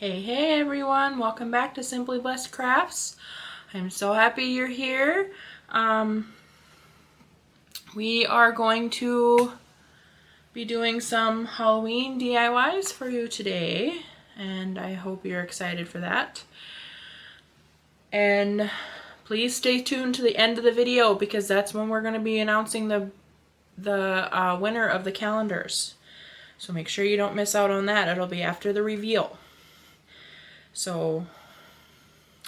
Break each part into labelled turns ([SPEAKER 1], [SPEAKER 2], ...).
[SPEAKER 1] Hey everyone, welcome back to Simply Blessed Crafts. I'm so happy you're here. We are going to be doing some Halloween DIYs for you today, and I hope you're excited for that. And please stay tuned to the end of the video because that's when we're going to be announcing the winner of the calendars. So make sure you don't miss out on that. It'll be after the reveal. So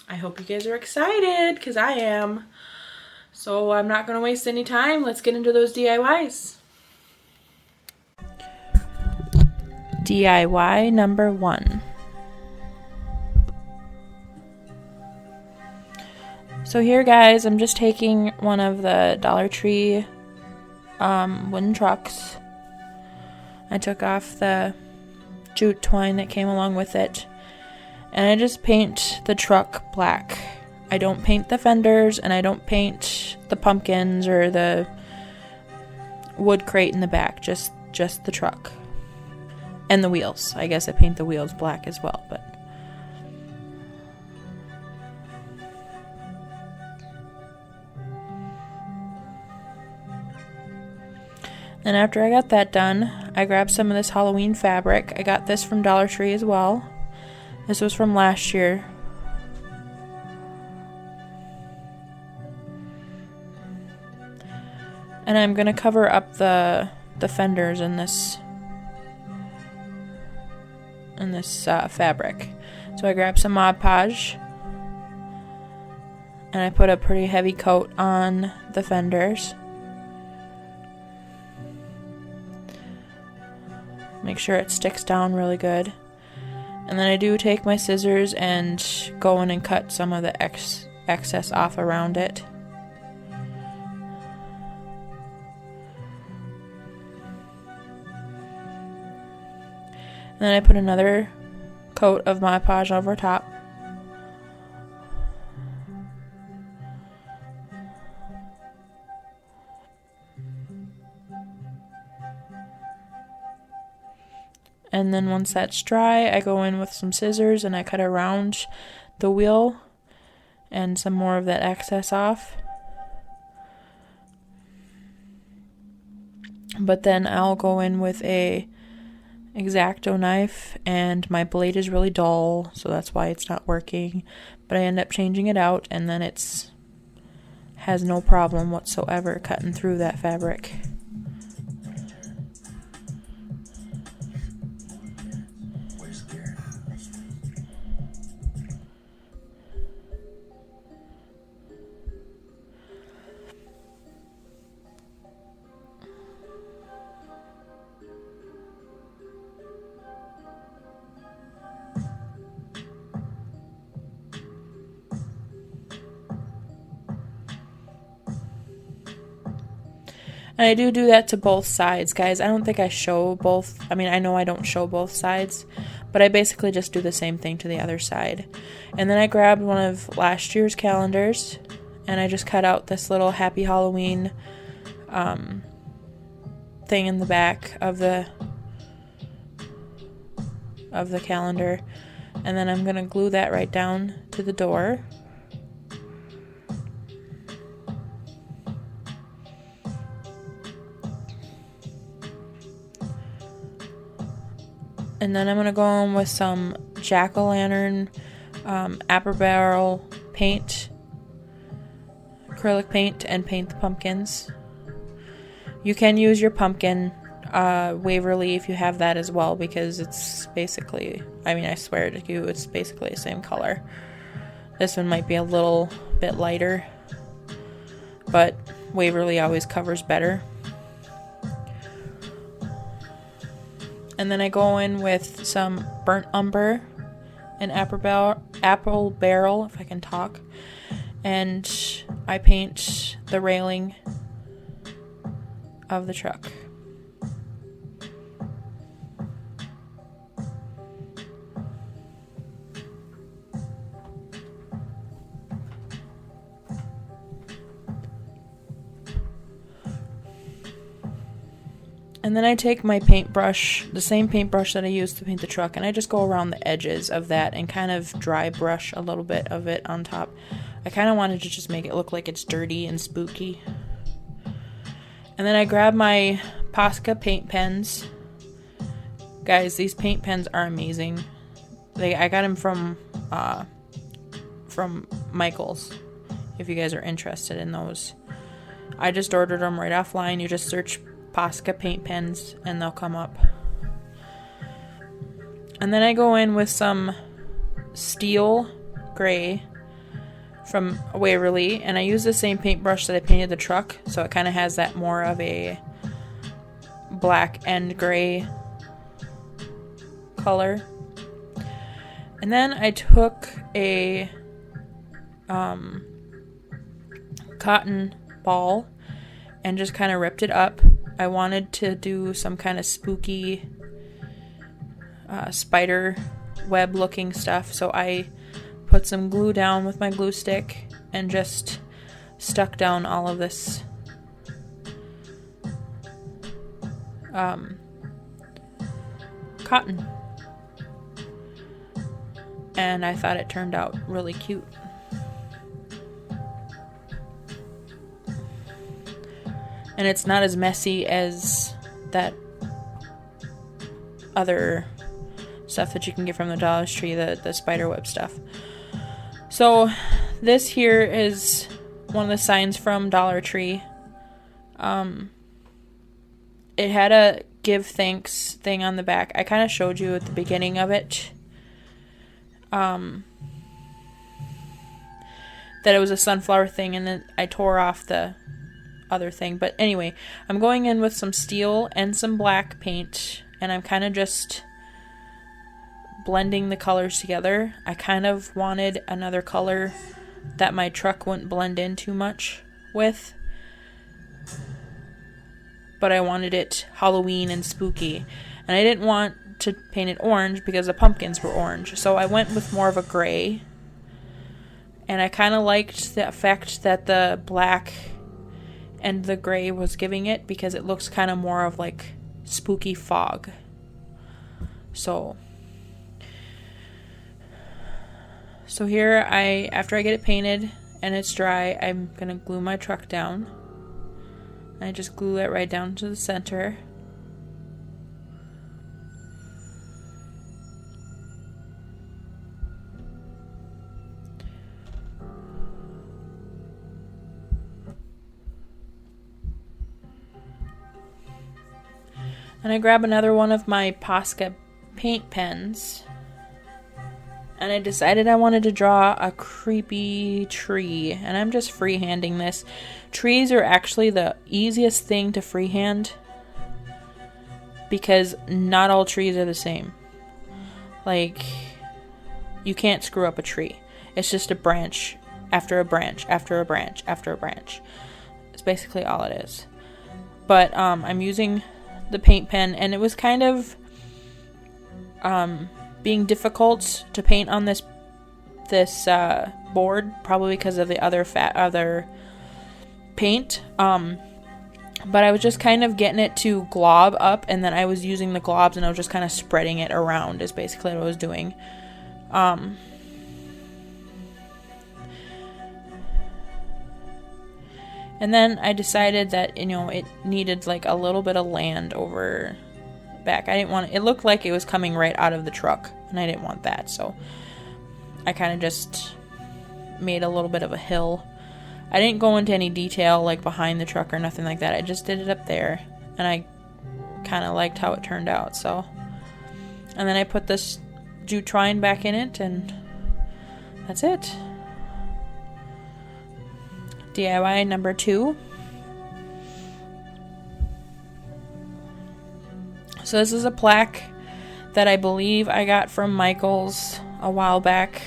[SPEAKER 1] I hope you guys are excited because I am. So I'm not going to waste any time. Let's get into those DIYs. DIY number 1. So here guys, I'm just taking one of the Dollar Tree wooden trucks. I took off the jute twine that came along with it. And I just paint the truck black. I don't paint the fenders and I don't paint the pumpkins or the wood crate in the back. Just the truck. And the wheels. I guess I paint the wheels black as well, but and after I got that done, I grabbed some of this Halloween fabric. I got this from Dollar Tree as well. This was from last year. And I'm going to cover up the fenders in this fabric. So I grabbed some Mod Podge and I put a pretty heavy coat on the fenders. Make sure it sticks down really good. And then I do take my scissors and go in and cut some of the excess off around it. And then I put another coat of Mod Podge over top. And then once that's dry, I go in with some scissors and I cut around the wheel and some more of that excess off. But then I'll go in with a X-Acto knife, and my blade is really dull, so that's why it's not working. But I end up changing it out, and then has no problem whatsoever cutting through that fabric. And I do that to both sides, guys. I don't think I show both. I mean, I know I don't show both sides, but I basically just do the same thing to the other side. And then I grabbed one of last year's calendars, and I just cut out this little Happy Halloween thing in the back of the calendar. And then I'm going to glue that right down to the door. And then I'm going to go in with some jack-o'-lantern apple barrel paint, acrylic paint, and paint the pumpkins. You can use your pumpkin Waverly if you have that as well, because it's basically, I mean, I swear to you, it's basically the same color. This one might be a little bit lighter, but Waverly always covers better. And then I go in with some burnt umber and apple barrel, if I can talk. And I paint the railing of the truck. And then I take my paintbrush, the same paintbrush that I used to paint the truck, and I just go around the edges of that and kind of dry brush a little bit of it on top. I kind of wanted to just make it look like it's dirty and spooky. And then I grab my Posca paint pens. Guys, these paint pens are amazing. I got them from Michael's, if you guys are interested in those. I just ordered them right offline. You just search Posca paint pens and they'll come up. And then I go in with some steel gray from Waverly, and I use the same paintbrush that I painted the truck, so it kind of has that more of a black and gray color. And then I took a cotton ball and just kind of ripped it up. I wanted to do some kind of spooky spider web looking stuff, so I put some glue down with my glue stick and just stuck down all of this cotton. And I thought it turned out really cute. And it's not as messy as that other stuff that you can get from the Dollar Tree, the spider web stuff. So this here is one of the signs from Dollar Tree. It had a give thanks thing on the back. I kind of showed you at the beginning of it. That it was a sunflower thing, and then I tore off the other thing. But anyway, I'm going in with some steel and some black paint, and I'm kind of just blending the colors together. I kind of wanted another color that my truck wouldn't blend in too much with, but I wanted it Halloween and spooky, and I didn't want to paint it orange because the pumpkins were orange, so I went with more of a gray. And I kind of liked the effect that the black and the gray was giving it, because it looks kind of more of like spooky fog. So here after I get it painted and it's dry, I'm gonna glue my truck down. I just glue it right down to the center. And I grab another one of my Posca paint pens. And I decided I wanted to draw a creepy tree. And I'm just freehanding this. Trees are actually the easiest thing to freehand, because not all trees are the same. Like, you can't screw up a tree. It's just a branch after a branch after a branch after a branch. It's basically all it is. But I'm using the paint pen, and it was kind of being difficult to paint on this board, probably because of the other paint, but I was just kind of getting it to glob up, and then I was using the globs and I was just kind of spreading it around, is basically what I was doing. And then I decided that, it needed like a little bit of land over back. I didn't want it looked like it was coming right out of the truck, and I didn't want that, so I kind of just made a little bit of a hill. I didn't go into any detail like behind the truck or nothing like that. I just did it up there, and I kind of liked how it turned out. So, and then I put this jute twine back in it, and that's it. DIY number 2. So this is a plaque that I believe I got from Michael's a while back.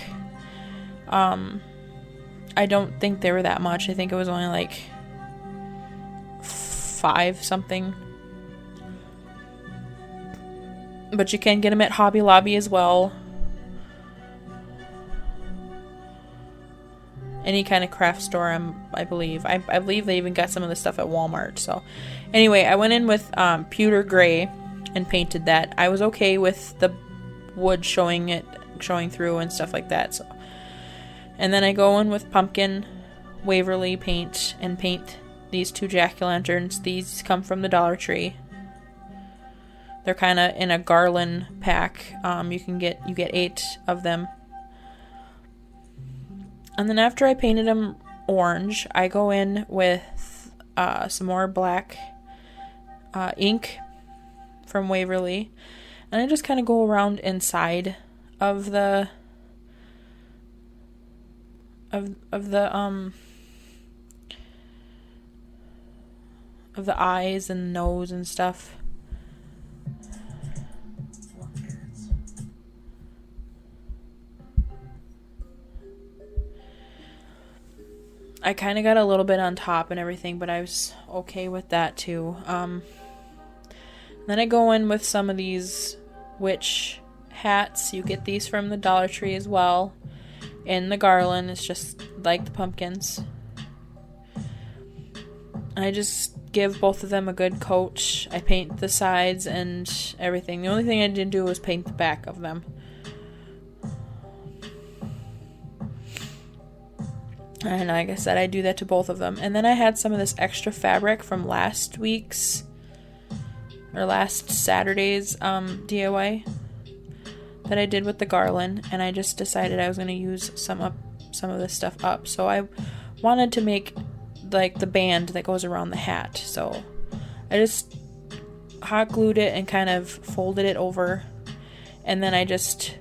[SPEAKER 1] I don't think they were that much. I think it was only like 5 something. But you can get them at Hobby Lobby as well. any kind of craft store, I believe. I believe they even got some of the stuff at Walmart. So anyway, I went in with pewter gray and painted that. I was okay with the wood showing through and stuff like that. So, and then I go in with pumpkin Waverly paint and paint these 2 jack-o'-lanterns. These come from the Dollar Tree. They're kind of in a garland pack. You get 8 of them. And then after I painted them orange, I go in with some more black ink from Waverly, and I just kind of go around inside of the eyes and nose and stuff. I kind of got a little bit on top and everything, but I was okay with that too. Then I go in with some of these witch hats. You get these from the Dollar Tree as well. In the garland, it's just like the pumpkins. I just give both of them a good coat. I paint the sides and everything. The only thing I didn't do was paint the back of them. And like I said, I do that to both of them. And then I had some of this extra fabric from last Saturday's DIY that I did with the garland, and I just decided I was going to use some of this stuff up. So I wanted to make like the band that goes around the hat. So I just hot glued it and kind of folded it over, and then I just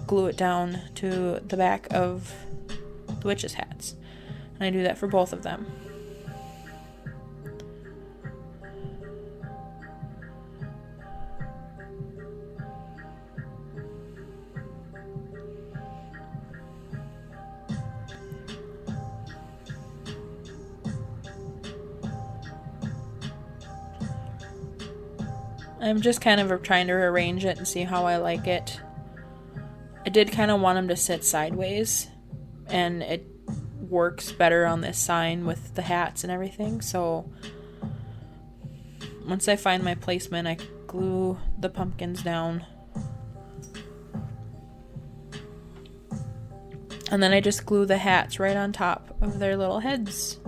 [SPEAKER 1] glue it down to the back of the witches' hats. And I do that for both of them. I'm just kind of trying to arrange it and see how I like it. I did kind of want them to sit sideways, and it works better on this sign with the hats and everything. So once I find my placement, I glue the pumpkins down. And then I just glue the hats right on top of their little heads.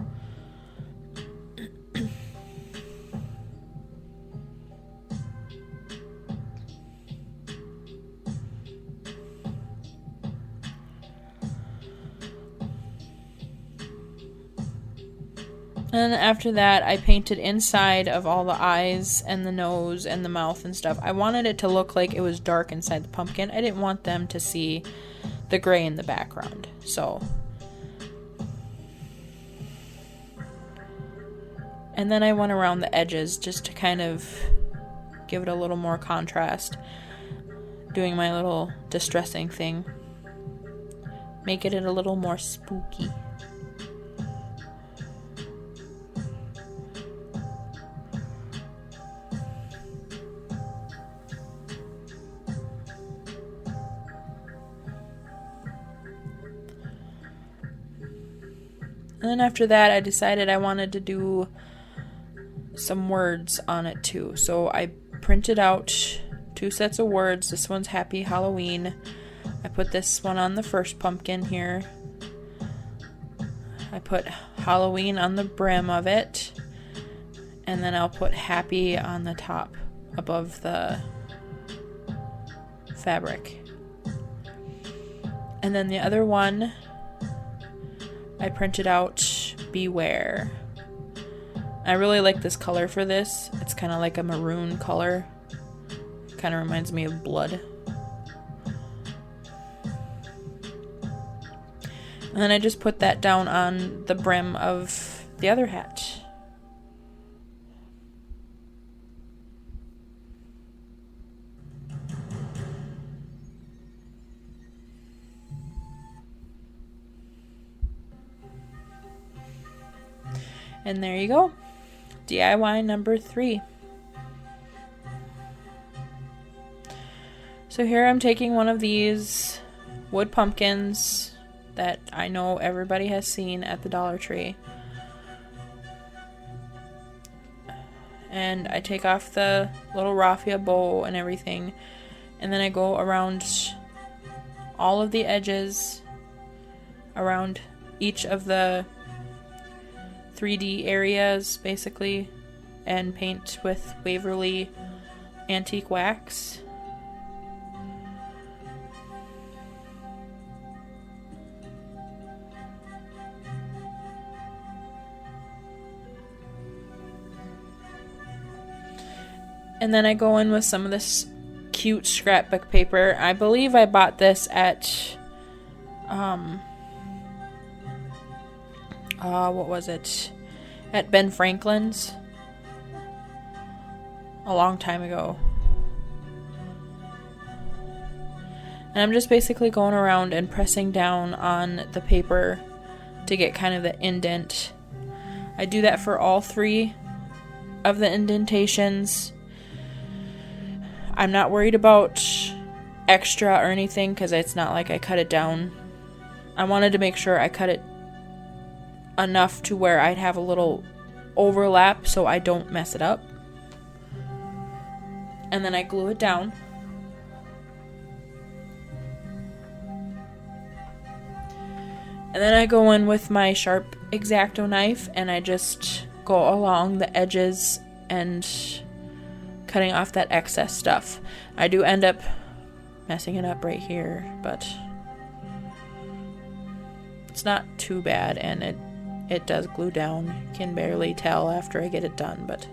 [SPEAKER 1] And then after that, I painted inside of all the eyes and the nose and the mouth and stuff. I wanted it to look like it was dark inside the pumpkin. I didn't want them to see the gray in the background. So, and then I went around the edges just to kind of give it a little more contrast, doing my little distressing thing, make it a little more spooky. And then after that, I decided I wanted to do some words on it too. So I printed out 2 sets of words. This one's Happy Halloween. I put this one on the first pumpkin here. I put Halloween on the brim of it. And then I'll put Happy on the top above the fabric. And then the other one, I printed out Beware. I really like this color for this. It's kind of like a maroon color. Kind of reminds me of blood. And then I just put that down on the brim of the other hat. And there you go. DIY number 3. So here I'm taking one of these wood pumpkins, that I know everybody has seen at the Dollar Tree. And I take off the little raffia bow and everything, and then I go around all of the edges around each of the 3D areas basically, and paint with Waverly antique wax. And then I go in with some of this cute scrapbook paper. I believe I bought this at, what was it? At Ben Franklin's a long time ago. And I'm just basically going around and pressing down on the paper to get kind of the indent. I do that for all 3 of the indentations. I'm not worried about extra or anything because it's not like I cut it down. I wanted to make sure I cut it enough to where I'd have a little overlap so I don't mess it up. And then I glue it down. And then I go in with my sharp X-Acto knife and I just go along the edges and cutting off that excess stuff. I do end up messing it up right here, but it's not too bad, and it does glue down. You can barely tell after I get it done, but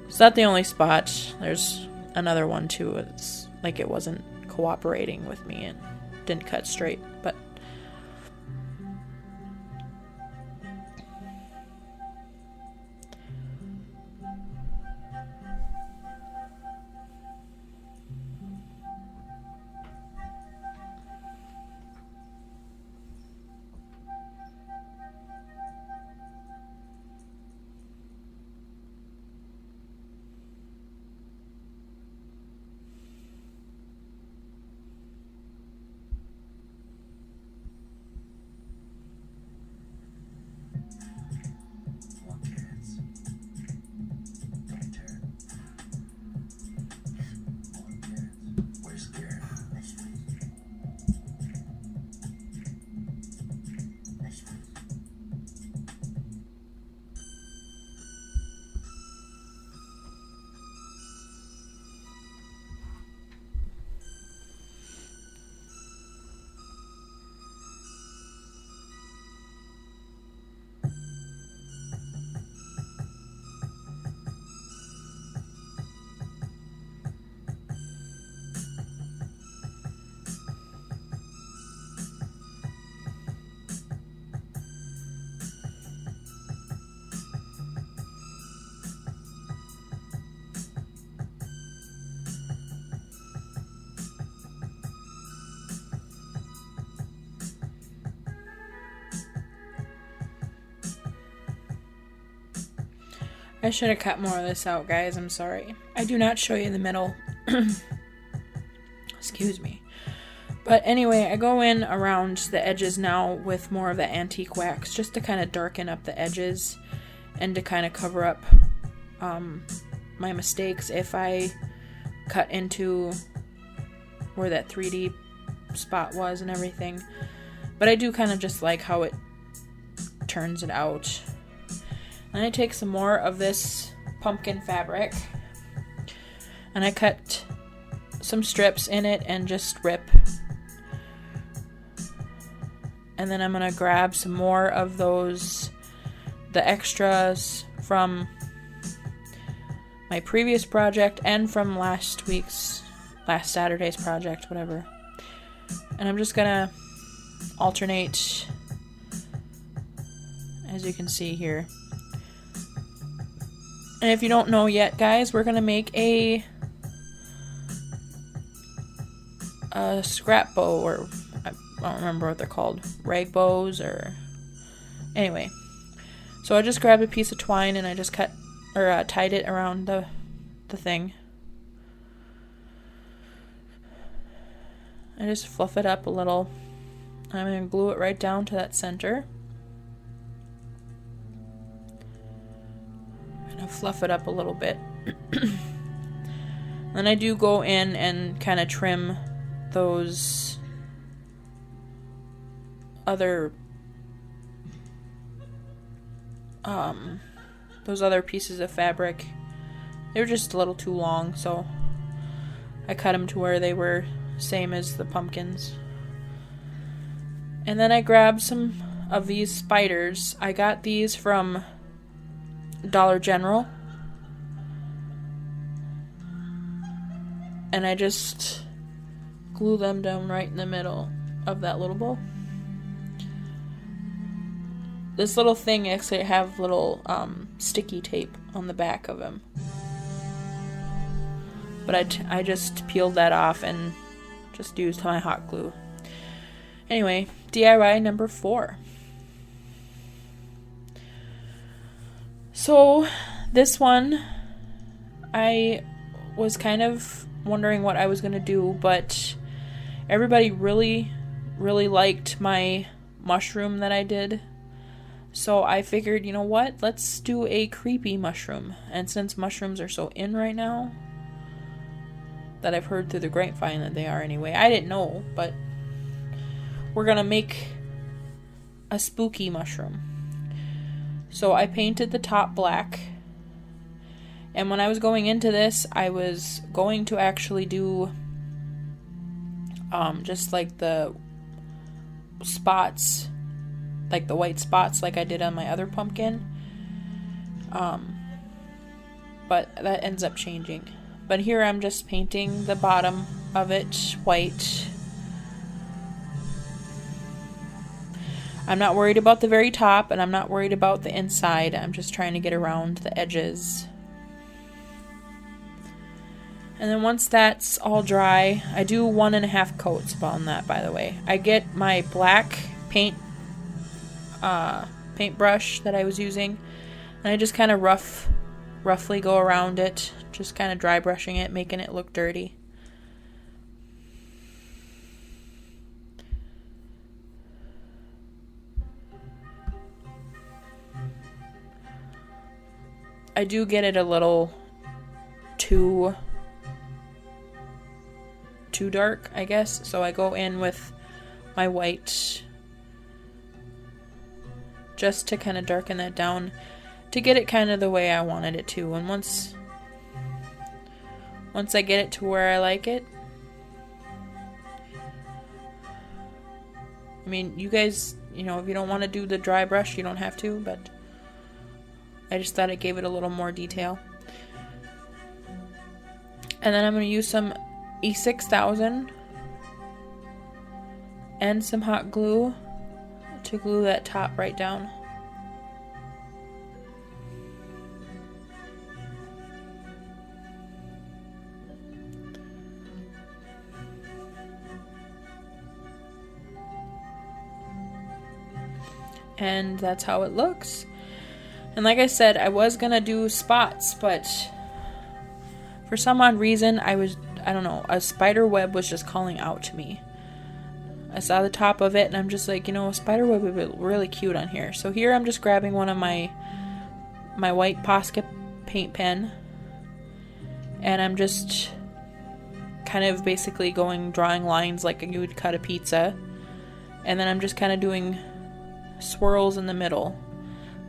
[SPEAKER 1] it's not the only spot. There's another one too. It's like it wasn't cooperating with me and didn't cut straight, but I should have cut more of this out, guys. I'm sorry. I do not show you the middle. Excuse me. But anyway, I go in around the edges now with more of the antique wax just to kind of darken up the edges and to kind of cover up my mistakes if I cut into where that 3D spot was and everything. But I do kind of just like how it turns it out. Then I take some more of this pumpkin fabric and I cut some strips in it and just rip. And then I'm going to grab some more of the extras from my previous project and from last Saturday's project, whatever. And I'm just going to alternate, as you can see here. And if you don't know yet, guys, we're going to make a scrap bow, or I don't remember what they're called, rag bows, or anyway. So I just grabbed a piece of twine and I just tied it around the thing. I just fluff it up a little I'm going to glue it right down to that center. I'm going to fluff it up a little bit. Then I do go in and kind of trim those other pieces of fabric. They were just a little too long, so I cut them to where they were same as the pumpkins. And then I grabbed some of these spiders. I got these from Dollar General. And I just glue them down right in the middle of that little bowl. This little thing actually have little sticky tape on the back of them. But I just peeled that off and just used my hot glue. Anyway, DIY number 4. So, this one, I was kind of wondering what I was going to do, but everybody really, really liked my mushroom that I did. So I figured, you know what, let's do a creepy mushroom. And since mushrooms are so in right now, that I've heard through the grapevine that they are anyway. I didn't know, but we're going to make a spooky mushroom. So I painted the top black. And when I was going into this, I was going to actually do just like the spots, like the white spots like I did on my other pumpkin. But that ends up changing. But here I'm just painting the bottom of it white. I'm not worried about the very top, and I'm not worried about the inside. I'm just trying to get around the edges. And then once that's all dry, I do 1.5 coats on that, by the way. I get my black paintbrush that I was using, and I just kind of roughly go around it, just kind of dry brushing it, making it look dirty. I do get it a little too dark, I guess, so I go in with my white just to kind of darken that down to get it kind of the way I wanted it to. And once I get it to where I like it, I mean, you guys, you know, if you don't want to do the dry brush, you don't have to, but I just thought it gave it a little more detail. And then I'm going to use some E6000 and some hot glue to glue that top right down. And that's how it looks. And like I said, I was gonna do spots, but for some odd reason, I don't know, a spider web was just calling out to me. I saw the top of it, and I'm just like, you know, a spider web would be really cute on here. So here I'm just grabbing one of my white Posca paint pen, and I'm just kind of basically drawing lines like you would cut a pizza. And then I'm just kind of doing swirls in the middle.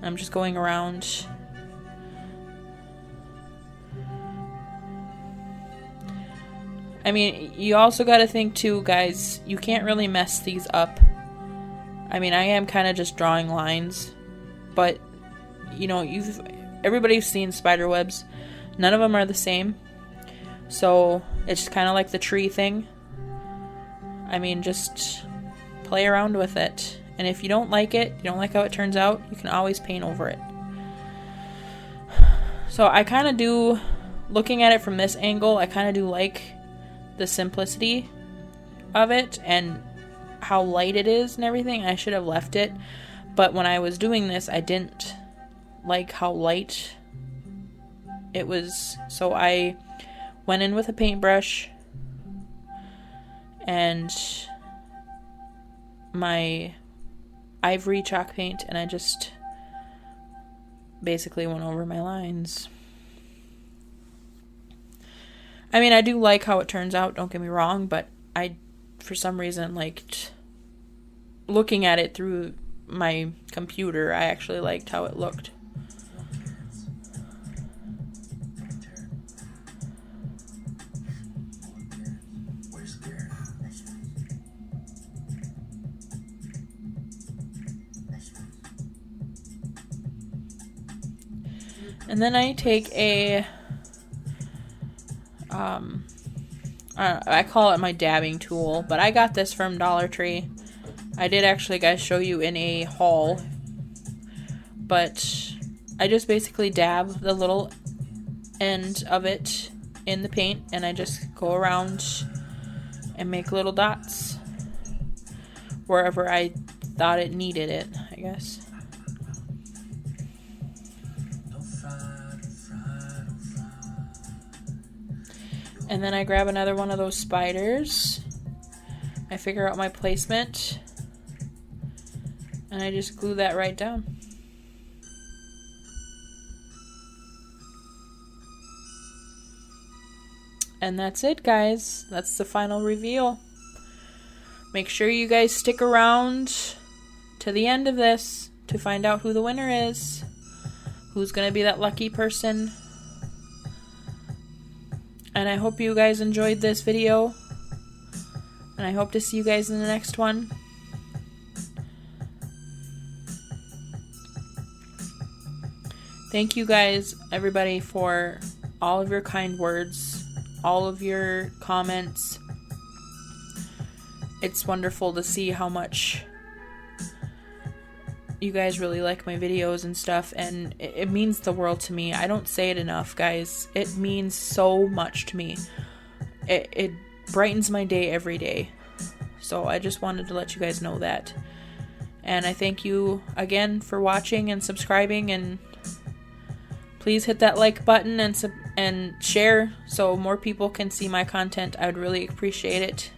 [SPEAKER 1] I'm just going around. I mean, you also got to think too, guys, you can't really mess these up. I mean, I am kind of just drawing lines, but you know, everybody's seen spider webs. None of them are the same. So it's kind of like the tree thing. I mean, just play around with it. And if you don't like it, you don't like how it turns out, you can always paint over it. So I kind of do, looking at it from this angle, I kind of do like the simplicity of it and how light it is and everything. I should have left it. But when I was doing this, I didn't like how light it was. So I went in with a paintbrush and my ivory chalk paint, and I just basically went over my lines. I mean, I do like how it turns out, don't get me wrong, but I, for some reason, liked looking at it through my computer. I actually liked how it looked. And then I take a, I call it my dabbing tool, but I got this from Dollar Tree. I did actually, guys, show you in a haul, but I just basically dab the little end of it in the paint, and I just go around and make little dots wherever I thought it needed it, I guess. And then I grab another one of those spiders. I figure out my placement. And I just glue that right down. And that's it, guys. That's the final reveal. Make sure you guys stick around to the end of this to find out who the winner is. Who's going to be that lucky person. And I hope you guys enjoyed this video. And I hope to see you guys in the next one. Thank you guys, everybody, for all of your kind words, all of your comments. It's wonderful to see how much you guys really like my videos and stuff, and it means the world to me. I don't say it enough, guys. It means so much to me. It brightens my day every day. So I just wanted to let you guys know that. And I thank you again for watching and subscribing, and please hit that like button and share so more people can see my content. I would really appreciate it.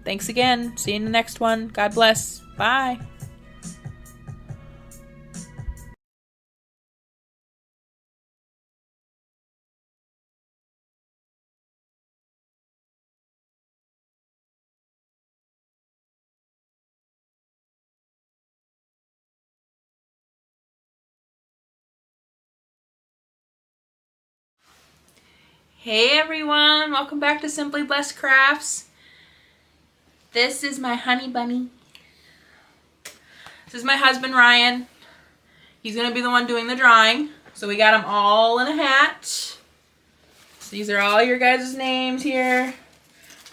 [SPEAKER 1] Thanks again. See you in the next one. God bless. Bye. Hey everyone, welcome back to Simply Blessed Crafts. This is my honey bunny. This is my husband Ryan. He's gonna be the one doing the drawing. So we got them all in a hat. So these are all your guys' names here.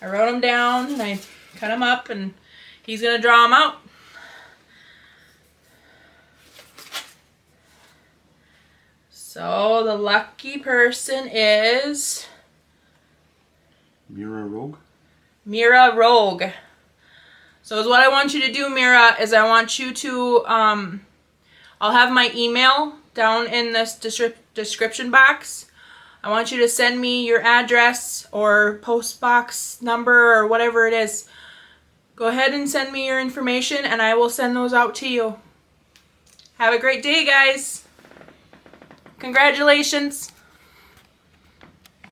[SPEAKER 1] I wrote them down and I cut them up, and he's gonna draw them out. So the lucky person is
[SPEAKER 2] Mira Rogue.
[SPEAKER 1] Mira Rogue. So is what I want you to do, Mira, is I want you to, I'll have my email down in this description box. I want you to send me your address or post box number or whatever it is. Go ahead and send me your information and I will send those out to you. Have a great day, guys. Congratulations.